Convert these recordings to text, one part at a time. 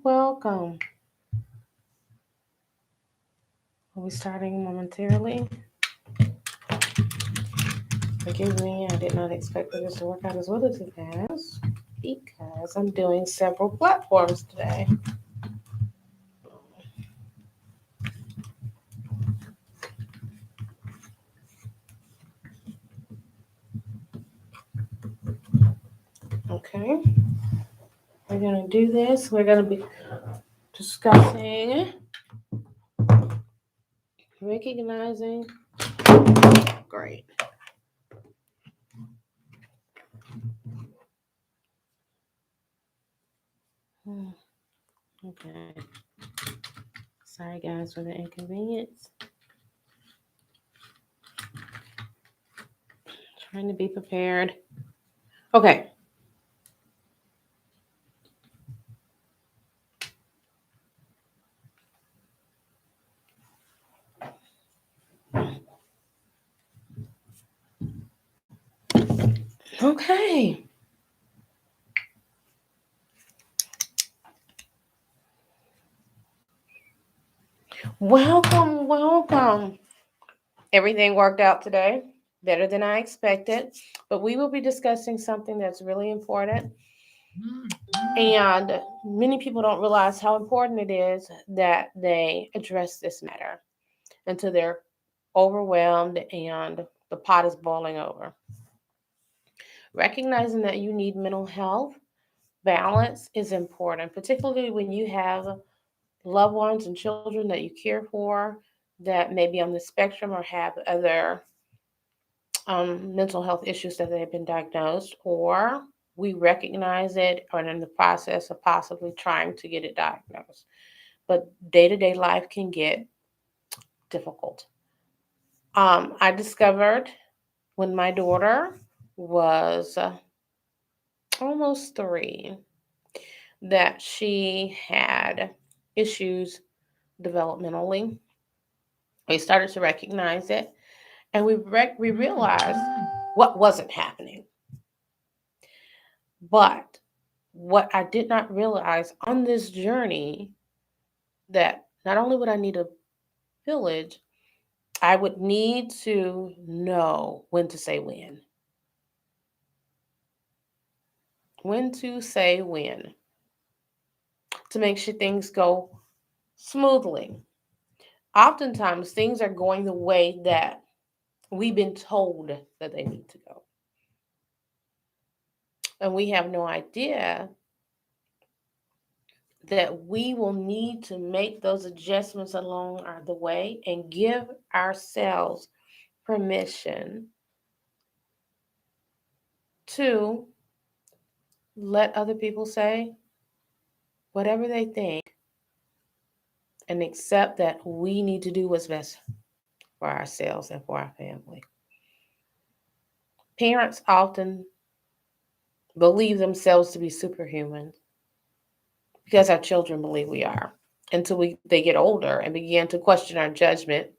Welcome. We'll be starting momentarily. Forgive me, I did not expect for this to work out as well as it has because I'm doing several platforms today. Okay, we're going to do this. We're going to be discussing recognizing. Great. Hmm, okay. Sorry, guys, for the inconvenience. Trying to be prepared. Okay. Okay. Welcome, welcome. Everything worked out today better than I expected, but we will be discussing something that's really important. And many people don't realize how important it is that they address this matter until they're overwhelmed and the pot is boiling over. Recognizing that you need mental health balance is important, particularly when you have loved ones and children that you care for that may be on the spectrum or have other mental health issues that they've been diagnosed, or we recognize it or in the process of possibly trying to get it diagnosed. But day to day life can get difficult. I discovered when my daughter was almost 3 that she had issues developmentally. We started to recognize it, and we realized what wasn't happening. But what I did not realize on this journey that not only would I need a village, I would need to know when to say when. When to say when to make sure things go smoothly. Oftentimes, things are going the way that we've been told that they need to go. And we have no idea that we will need to make those adjustments along the way and give ourselves permission to let other people say whatever they think and accept that we need to do what's best for ourselves and for our family. Parents often believe themselves to be superhuman because our children believe we are until they get older and begin to question our judgment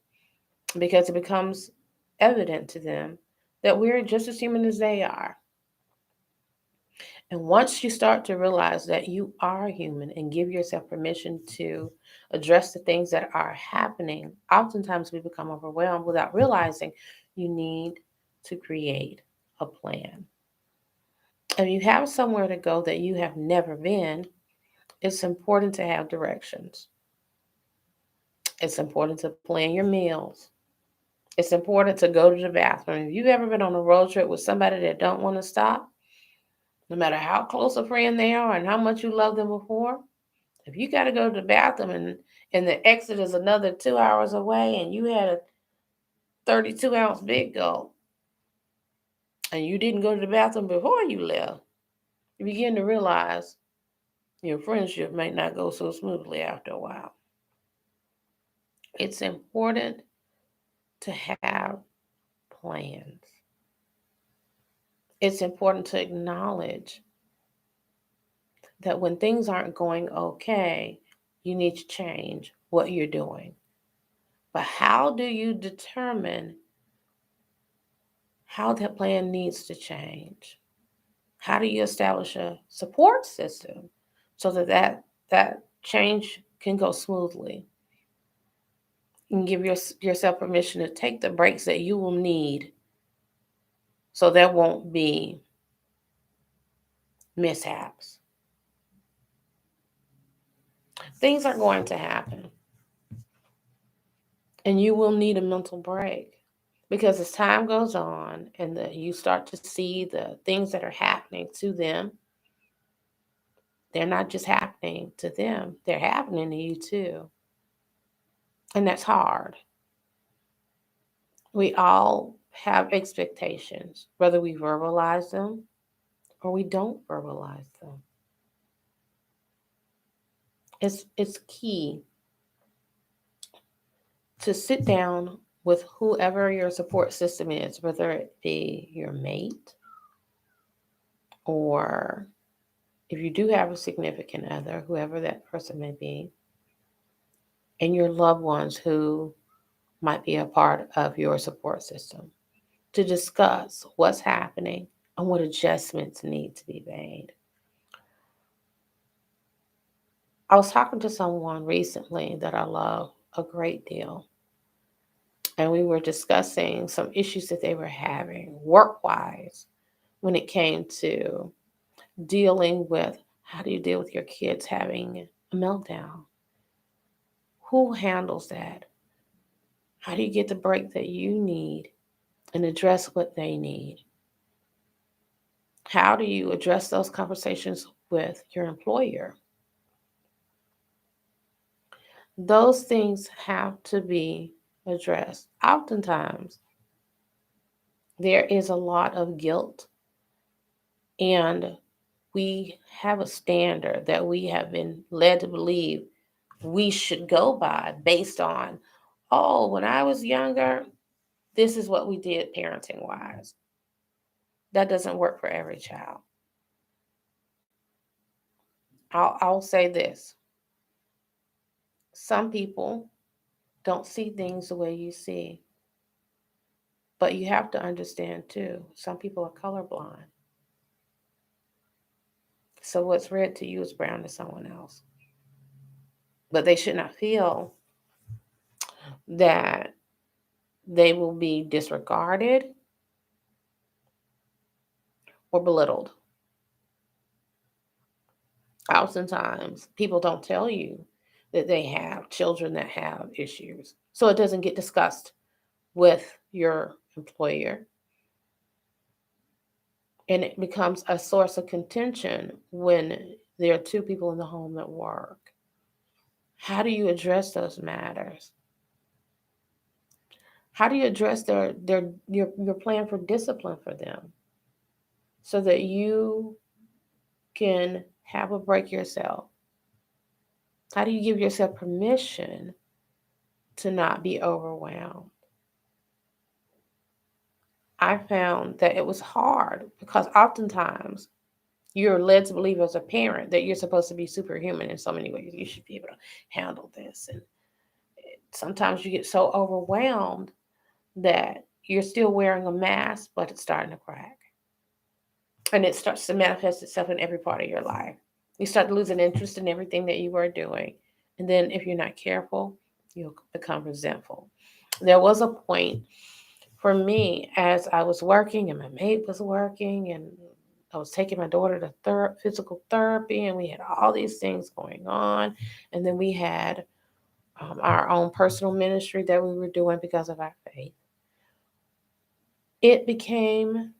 because it becomes evident to them that we're just as human as they are. And once you start to realize that you are human and give yourself permission to address the things that are happening, oftentimes we become overwhelmed without realizing you need to create a plan. If you have somewhere to go that you have never been, it's important to have directions. It's important to plan your meals. It's important to go to the bathroom. If you've ever been on a road trip with somebody that don't want to stop, no matter how close a friend they are and how much you love them before, if you got to go to the bathroom and the exit is another 2 hours away and you had a 32-ounce big gulp and you didn't go to the bathroom before you left, you begin to realize your friendship may not go so smoothly after a while. It's important to have plans. It's important to acknowledge that when things aren't going okay, you need to change what you're doing. But how do you determine how that plan needs to change? How do you establish a support system so that change can go smoothly. You can give yourself permission to take the breaks that you will need so there won't be mishaps. Things are going to happen, and you will need a mental break because as time goes on and you start to see the things that are happening to them, they're not just happening to them, they're happening to you too. And that's hard. We all have expectations, whether we verbalize them or we don't verbalize them. It's key to sit down with whoever your support system is, whether it be your mate or if you do have a significant other, whoever that person may be, and your loved ones who might be a part of your support system to discuss what's happening and what adjustments need to be made. I was talking to someone recently that I love a great deal, and we were discussing some issues that they were having work wise when it came to dealing with how do you deal with your kids having a meltdown? Who handles that? How do you get the break that you need and address what they need? How do you address those conversations with your employer? Those things have to be addressed. Oftentimes, there is a lot of guilt, and we have a standard that we have been led to believe we should go by based on, oh, when I was younger, this is what we did parenting wise. That doesn't work for every child. I'll say this: some people don't see things the way you see, but you have to understand too, some people are colorblind. So what's red to you is brown to someone else. But they should not feel that they will be disregarded or belittled. Oftentimes, people don't tell you that they have children that have issues. So it doesn't get discussed with your employer. And it becomes a source of contention when there are two people in the home that work. How do you address those matters? How do you address your plan for discipline for them so that you can have a break yourself? How do you give yourself permission to not be overwhelmed? I found that it was hard because oftentimes you're led to believe as a parent that you're supposed to be superhuman in so many ways. You should be able to handle this. And sometimes you get so overwhelmed that you're still wearing a mask, but it's starting to crack. And it starts to manifest itself in every part of your life. You start losing interest in everything that you are doing. And then if you're not careful, you'll become resentful. There was a point for me as I was working and my mate was working and I was taking my daughter to physical therapy and we had all these things going on. And then we had our own personal ministry that we were doing because of our faith. It became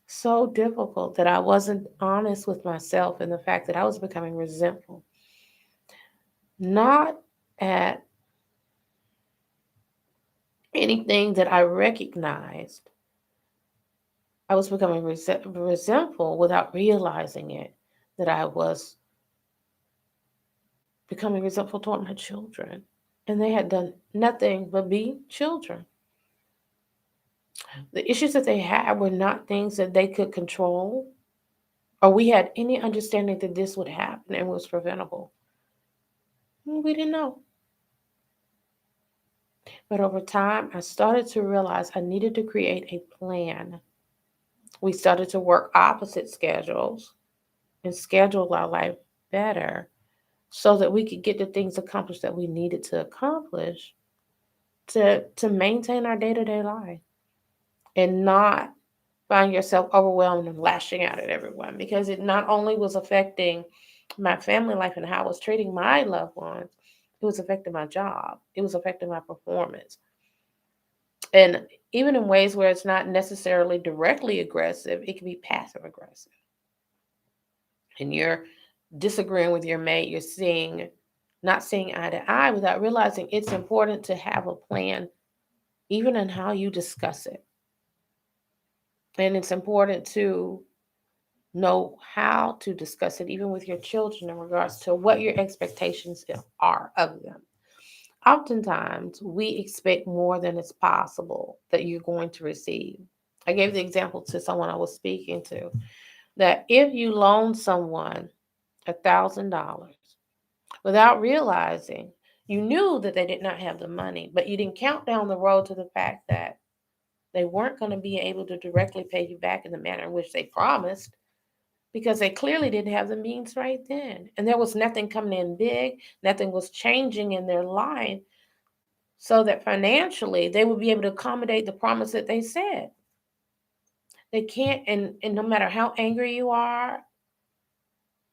so difficult that I wasn't honest with myself and the fact that I was becoming resentful. Not at anything that I recognized. I was becoming resentful without realizing it, that I was becoming resentful toward my children. And they had done nothing but be children. The issues that they had were not things that they could control or we had any understanding that this would happen and was preventable. We didn't know. But over time, I started to realize I needed to create a plan. We started to work opposite schedules and schedule our life better so that we could get the things accomplished that we needed to accomplish to maintain our day-to-day life and not find yourself overwhelmed and lashing out at everyone, because it not only was affecting my family life and how I was treating my loved ones, it was affecting my job. It was affecting my performance. And even in ways where it's not necessarily directly aggressive, it can be passive aggressive. And you're disagreeing with your mate, you're seeing, not seeing eye to eye without realizing it's important to have a plan, even in how you discuss it. And it's important to know how to discuss it, even with your children, in regards to what your expectations are of them. Oftentimes, we expect more than it's possible that you're going to receive. I gave the example to someone I was speaking to that if you loan someone $1,000 without realizing, you knew that they did not have the money, but you didn't count down the road to the fact that they weren't going to be able to directly pay you back in the manner in which they promised, because they clearly didn't have the means right then. And there was nothing coming in big, nothing was changing in their life so that financially they would be able to accommodate the promise that they said. They can't, and no matter how angry you are,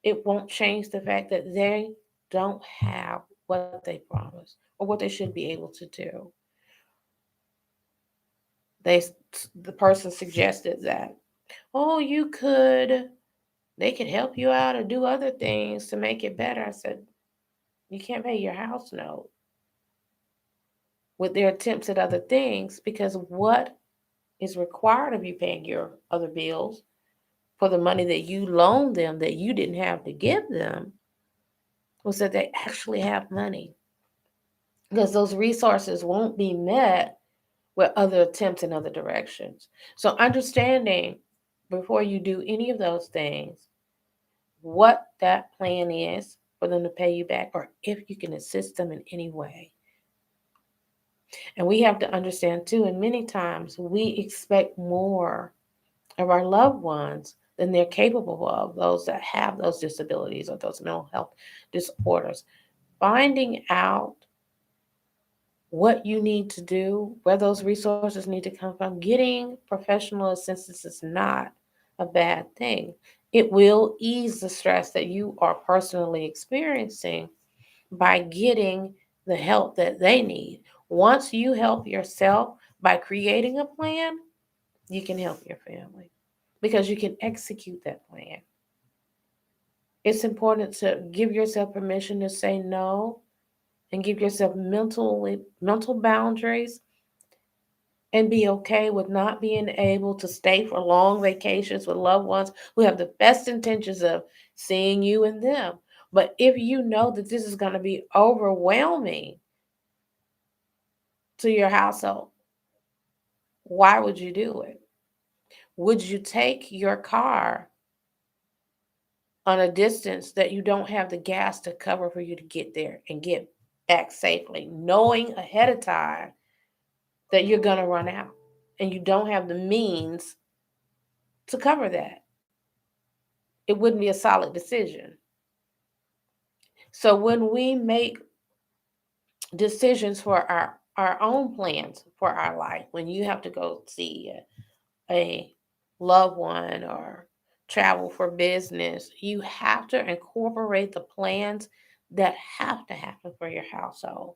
it won't change the fact that they don't have what they promised or what they should be able to do. They, the person suggested that, oh, they could help you out or do other things to make it better. I said, you can't pay your house note with their attempts at other things, because what is required of you paying your other bills for the money that you loaned them that you didn't have to give them was that they actually have money, because those resources won't be met with other attempts in other directions. So understanding before you do any of those things what that plan is for them to pay you back, or if you can assist them in any way. And we have to understand too, and many times we expect more of our loved ones than they're capable of, those that have those disabilities or those mental health disorders. Finding out what you need to do, where those resources need to come from, getting professional assistance is not a bad thing. It will ease the stress that you are personally experiencing by getting the help that they need. Once you help yourself by creating a plan, you can help your family because you can execute that plan. It's important to give yourself permission to say no and give yourself mental boundaries and be okay with not being able to stay for long vacations with loved ones who have the best intentions of seeing you and them. But if you know that this is going to be overwhelming to your household, why would you do it? Would you take your car on a distance that you don't have the gas to cover for you to get there and get back safely, knowing ahead of time that you're going to run out and you don't have the means to cover that? It wouldn't be a solid decision. So when we make decisions for our own plans for our life, when you have to go see a loved one or travel for business, you have to incorporate the plans that have to happen for your household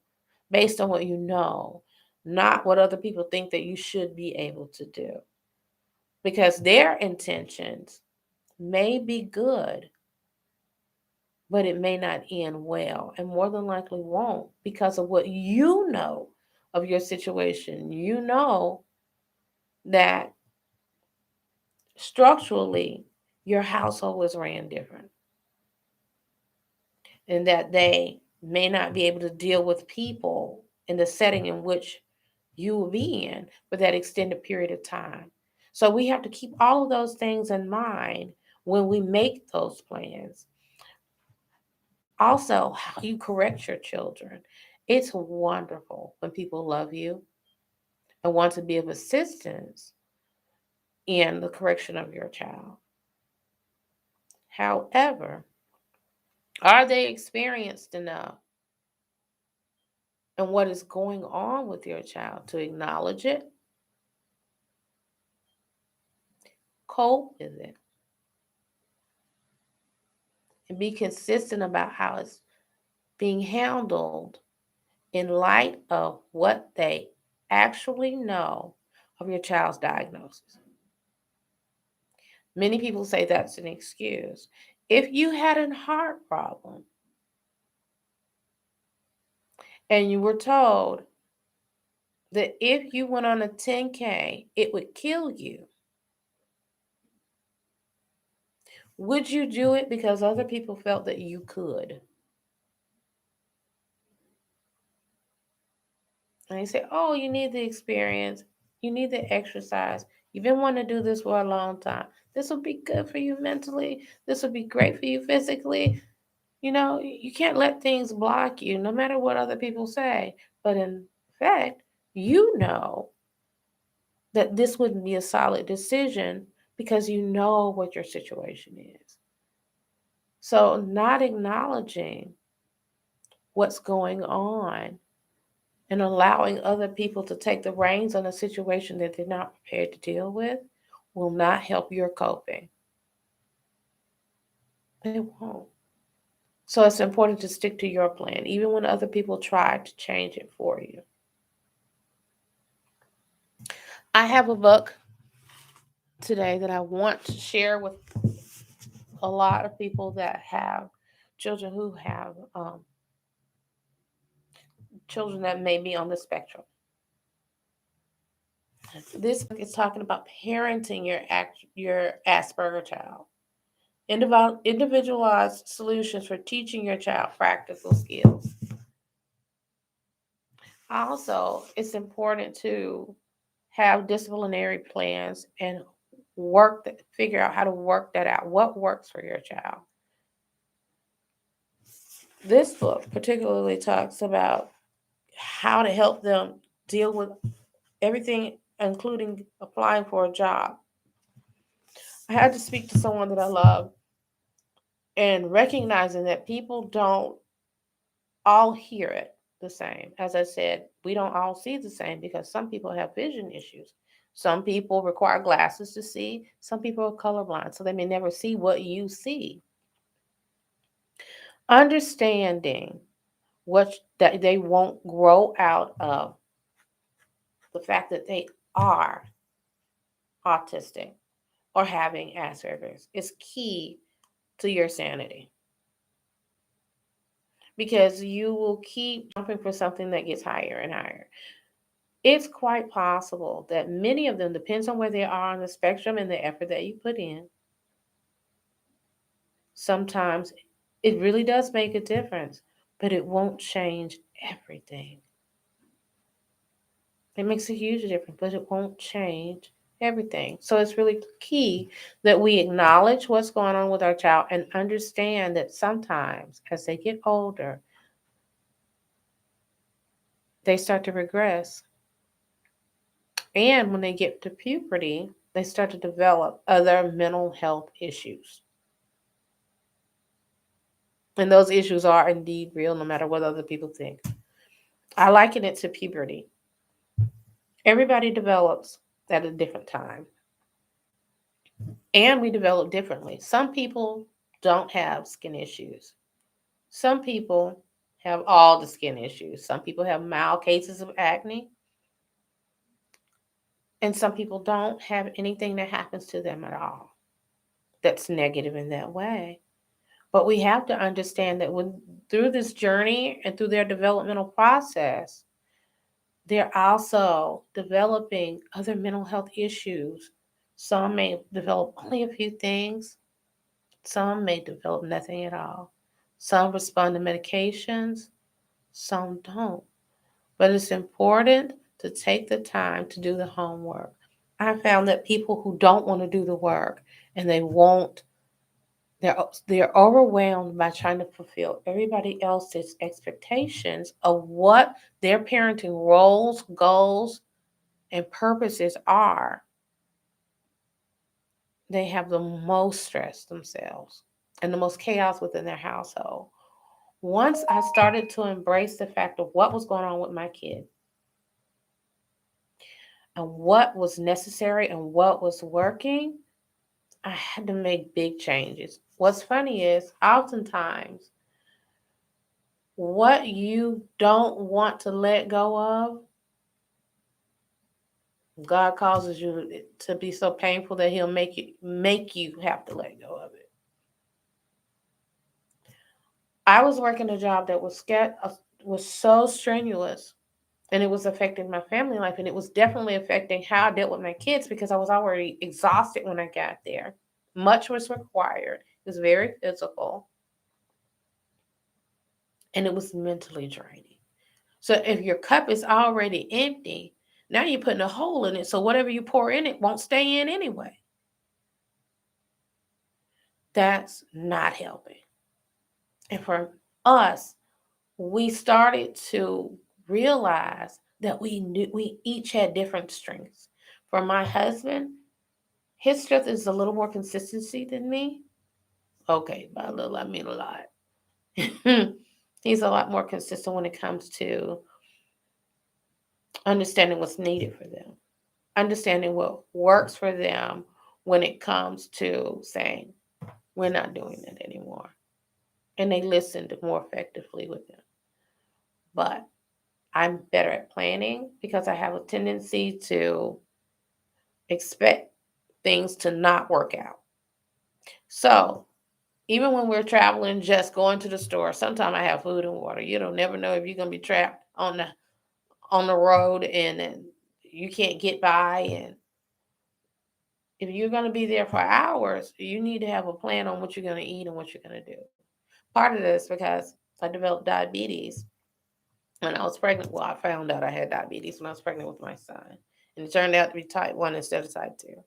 based on what you know, not what other people think that you should be able to do. Because their intentions may be good, but it may not end well, and more than likely won't, because of what you know of your situation. You know that structurally your household was ran different, and that they may not be able to deal with people in the setting in which you will be in for that extended period of time. So we have to keep all of those things in mind when we make those plans. Also, how you correct your children. It's wonderful when people love you and want to be of assistance in the correction of your child. However, Are they experienced enough in what is going on with your child to acknowledge it, cope with it, and be consistent about how it's being handled in light of what they actually know of your child's diagnosis? Many people say that's an excuse. If you had a heart problem and you were told that if you went on a 10K, it would kill you, would you do it because other people felt that you could? And they say, oh, you need the experience, you need the exercise. You've been wanting to do this for a long time. This will be good for you mentally. This will be great for you physically. You can't let things block you, no matter what other people say. But in fact, you know that this wouldn't be a solid decision because you know what your situation is. So, not acknowledging what's going on and allowing other people to take the reins on a situation that they're not prepared to deal with will not help your coping. It won't. So, it's important to stick to your plan, even when other people try to change it for you. I have a book today that I want to share with a lot of people that have children who have children that may be on the spectrum. This book is talking about parenting your Asperger child. Individualized solutions for teaching your child practical skills. Also, it's important to have disciplinary plans and figure out how to work that out. What works for your child? This book particularly talks about how to help them deal with everything, including applying for a job. I had to speak to someone that I love and recognizing that people don't all hear it the same. As I said, we don't all see the same because some people have vision issues. Some people require glasses to see. Some people are colorblind, so they may never see what you see. Understanding what that they won't grow out of the fact that they are autistic or having Asperger's is key to your sanity, because you will keep jumping for something that gets higher and higher. It's quite possible that many of them, depends on where they are on the spectrum and the effort that you put in. Sometimes it really does make a difference, but it won't change everything. It makes a huge difference, but it won't change everything. So it's really key that we acknowledge what's going on with our child and understand that sometimes as they get older, they start to regress. And when they get to puberty, they start to develop other mental health issues. And those issues are indeed real, no matter what other people think. I liken it to puberty. Everybody develops at a different time, and we develop differently. Some people don't have skin issues. Some people have all the skin issues. Some people have mild cases of acne, and some people don't have anything that happens to them at all that's negative in that way. But we have to understand that when through this journey and through their developmental process, they're also developing other mental health issues. Some may develop only a few things, some may develop nothing at all. Some respond to medications, some don't. But it's important to take the time to do the homework. I found that people who don't want to do the work and they won't, they're overwhelmed by trying to fulfill everybody else's expectations of what their parenting roles, goals, and purposes are. They have the most stress themselves. and the most chaos within their household. Once I started to embrace the fact of what was going on with my kid and what was necessary and what was working, I had to make big changes. What's funny is oftentimes what you don't want to let go of, God causes you to be so painful that He'll make you have to let go of it. I was working a job that was so strenuous, and it was affecting my family life, and it was definitely affecting how I dealt with my kids because I was already exhausted when I got there. Much was required. It was very physical, and it was mentally draining. So if your cup is already empty, now you're putting a hole in it. So whatever you pour in it won't stay in anyway. That's not helping. And for us, we started to realize that we each had different strengths. For my husband, his strength is a little more consistency than me. Okay, by a little I mean a lot. He's a lot more consistent when it comes to understanding what's needed for them, understanding what works for them when it comes to saying, we're not doing that anymore. And they listened more effectively with them. But I'm better at planning because I have a tendency to expect things to not work out. So even when we're traveling, just going to the store, sometimes I have food and water. You don't never know if you're gonna be trapped on the road and you can't get by. And if you're gonna be there for hours, you need to have a plan on what you're gonna eat and what you're gonna do. Part of this because I developed diabetes when I was pregnant. Well, I found out I had diabetes when I was pregnant with my son, and it turned out to be type 1 instead of type 2.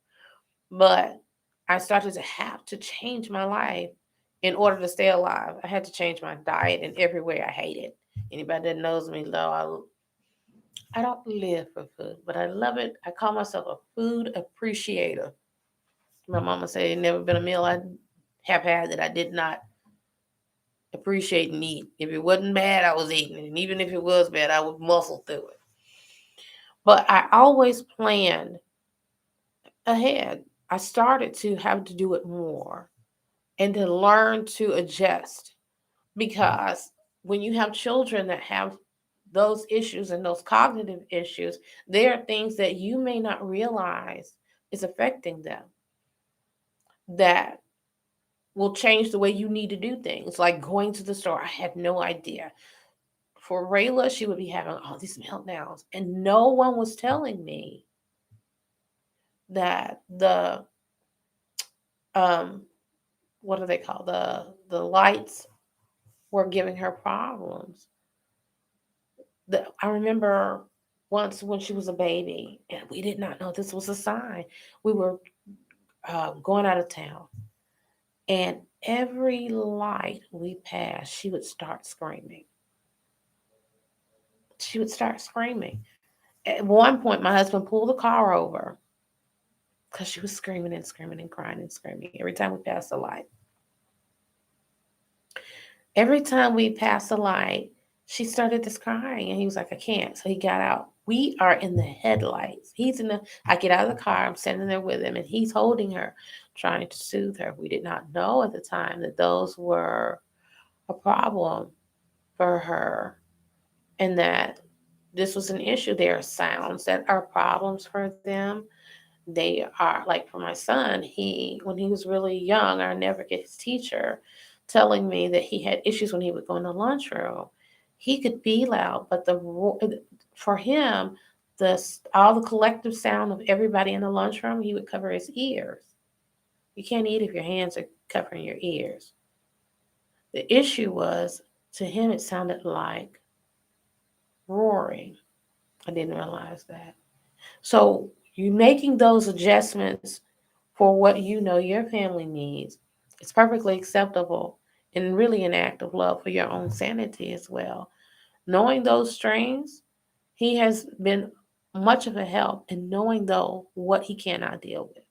But I started to have to change my life in order to stay alive. I had to change my diet in every way. I hate it. Anybody that knows me know I don't live for food, but I love it. I call myself a food appreciator. My mama said it never been a meal I have had that I did not appreciate and eat. If it wasn't bad, I was eating it. And even if it was bad, I would muscle through it. But I always planned ahead. I started to have to do it more and to learn to adjust because when you have children that have those issues and those cognitive issues, there are things that you may not realize is affecting them that will change the way you need to do things, like going to the store. I had no idea. For Rayla, she would be having all these meltdowns, and no one was telling me that the um what do they call the lights were giving her problems. I remember once when she was a baby, and we did not know this was a sign. We were going out of town, and every light we passed, she would start screaming. She would start screaming. At one point, my husband pulled the car over because she was screaming and screaming and crying and screaming every time we passed a light. Every time we passed a light, she started this crying, and he was like, I can't. So he got out. We are in the headlights. I get out of the car, I'm standing there with him, and he's holding her, trying to soothe her. We did not know at the time that those were a problem for her and that this was an issue. There are sounds that are problems for them. They are like for my son, when he was really young, I never get his teacher telling me that he had issues when he would go in the lunchroom. He could be loud, but for him, all the collective sound of everybody in the lunchroom, he would cover his ears. You can't eat if your hands are covering your ears. The issue was to him, it sounded like roaring. I didn't realize that. So you making those adjustments for what you know your family needs, it's perfectly acceptable and really an act of love for your own sanity as well. Knowing those strains, he has been much of a help in knowing though what he cannot deal with.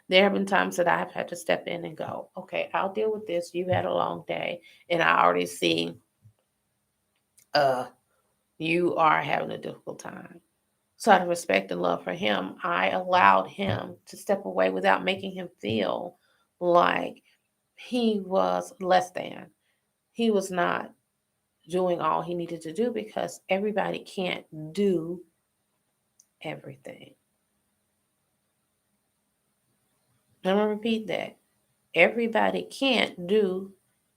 There have been times that I've had to step in and go, okay, I'll deal with this. You had a long day, and I already see uh you are having a difficult time. So out of respect and love for him, I allowed him to step away without making him feel like he was less than. He was not doing all he needed to do because everybody can't do everything. I'm going to repeat that. Everybody can't do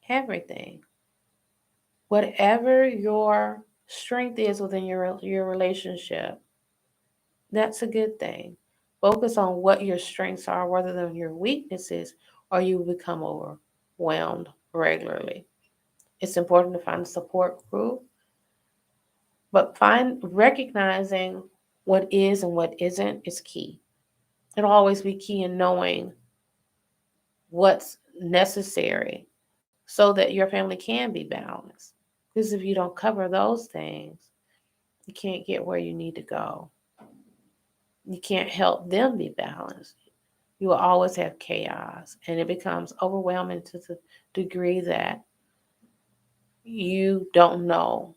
everything. Whatever your strength is within your relationship, that's a good thing. Focus on what your strengths are rather than your weaknesses, or you become overwhelmed regularly. It's important to find a support group, but find recognizing what is and what isn't is key. It'll always be key in knowing what's necessary so that your family can be balanced. Because if you don't cover those things, you can't get where you need to go. You can't help them be balanced. You will always have chaos, and it becomes overwhelming to the degree that you don't know.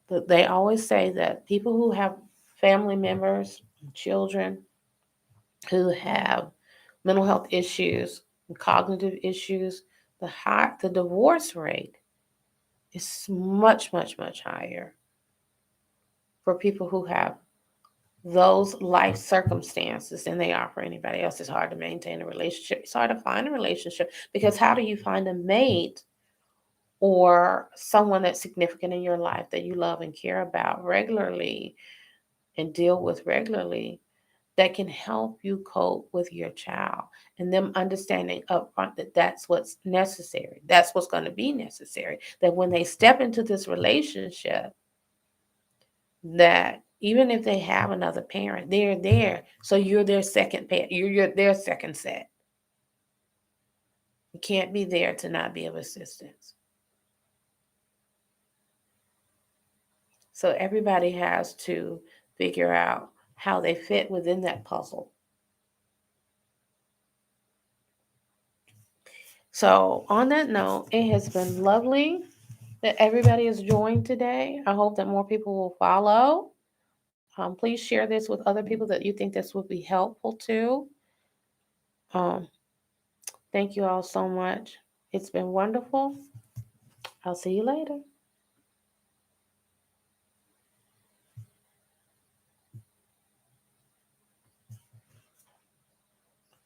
But they always say that people who have family members, children who have mental health issues, cognitive issues, the divorce rate is much, much, much higher for people who have those life circumstances than they are for anybody else. It's hard to maintain a relationship. It's hard to find a relationship because how do you find a mate or someone that's significant in your life that you love and care about regularly and deal with regularly that can help you cope with your child and them understanding upfront that that's what's necessary. That's what's going to be necessary. That when they step into this relationship, that even if they have another parent, they're there. So you're their second parent. You're their second set. You can't be there to not be of assistance. So everybody has to figure out how they fit within that puzzle. So on that note, it has been lovely that everybody has joined today. I hope that more people will follow. Please share this with other people that you think this would be helpful to. Um, thank you all so much. It's been wonderful. I'll see you later.